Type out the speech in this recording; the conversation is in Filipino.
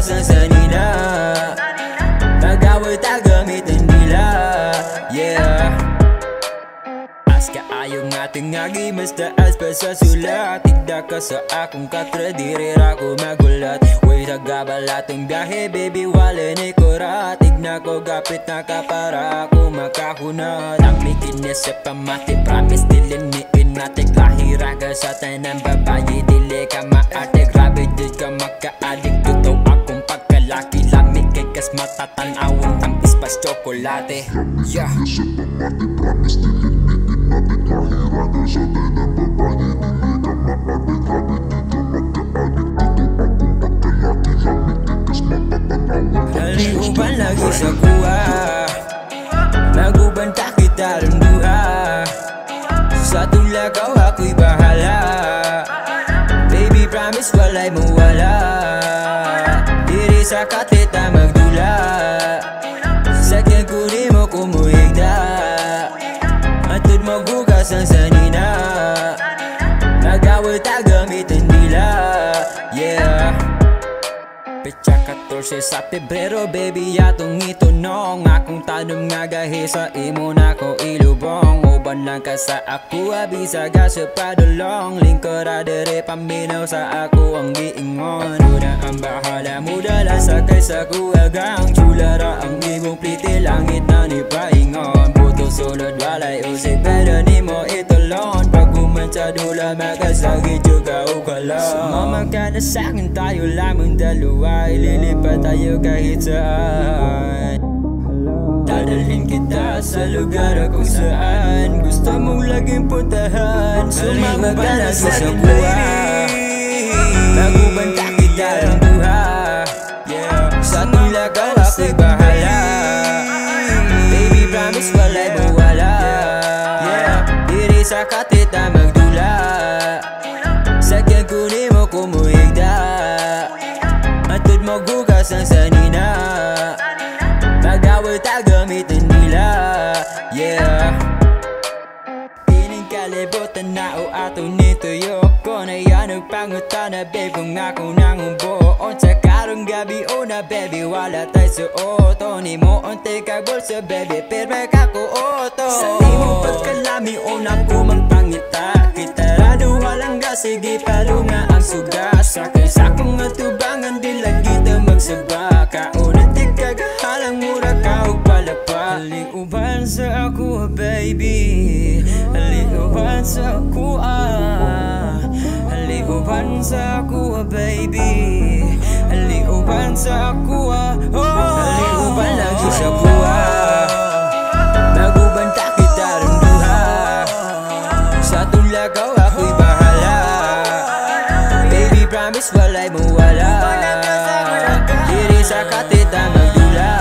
maghugas ng sanina, mag-away ta gamit ang dila. Yeah, as kaayong ating agi mas taas pa sa sulat. Tigda ka sa akong katra, dirira ko magulat. Way nagabalatong biyahe baby wala ni kurat. Tigna ko gapit na ka para ako makahunat. Amikin niya sa pamati, promise dilin ni inatik. Lahira ka sa tanang babayi, dili ka maate. Grabe di ka maka-addict, totoo akong pagkalaki. Lamig kay kas matatanawang tampis pas tsokolate. Yeah, halikuban lagi sa kuha, nagubanta kita ng duha. Sa tulagaw ako'y bahala, baby promise walay mawala. Diri sa katita magdula, sakyan ko di mo kumuhigda. Matod maghugas ang sanina, mag-away ta gamit ang dila. Yeah, Petsa 14 sa Pebrero, baby atong itunong. Akong tanom nga gahi sa imo na ko ilubong. Uban lang ka sa ako, abisaga sa padulong. Lingkod adere paminaw sa ako ang giingon. Una ang bahala mo dala sakay sa kuwagang. Chulara ang imong plite, langit na ni paingon. Puto sunod walay usik, pero ni mo itulon. Pag umansa dula makasagit juga ukalon. Sumama ka na sa'kin, tayo lamang dalawa. Ililipat tayo kahit saan. Dadalhin kita sa lugar kung saan gusto mong laging puntahan. Sumama ka na sa'kin baby, nagubanta kita ng buha. Sa tulagaw ako'y bahala, baby promise walay mawala. Diri sa katita magdula, sakyan ko di mo kumuhigda. Matod maghugas ang sanina, mag-away ta gamit ang dila. Yeah, piling kalibutan na o ato nito yoko. Na yan ang pangutana babe kung ako nang umbuon. Sa karong gabi o na baby wala tayo sa oto. Ni mo onte kagol sa baby perme kako oto. Sa imo pagkalami o na kumangpangita, kita rado walang gas, sige palunga ang suga. Sakay sa kong atubangan di lagi ta magsaba. Kaunan di kagahalang mura ka o palapa. Haliuban sa ako baby, haliuban sa ako haliuban sa ako baby, haliuban sa ako haliuban lagi sa kuha, nagubanta kita ng duha. Sa tulagaw ako'y bahala, baby promise walay mawala. Diri sa katita magdula,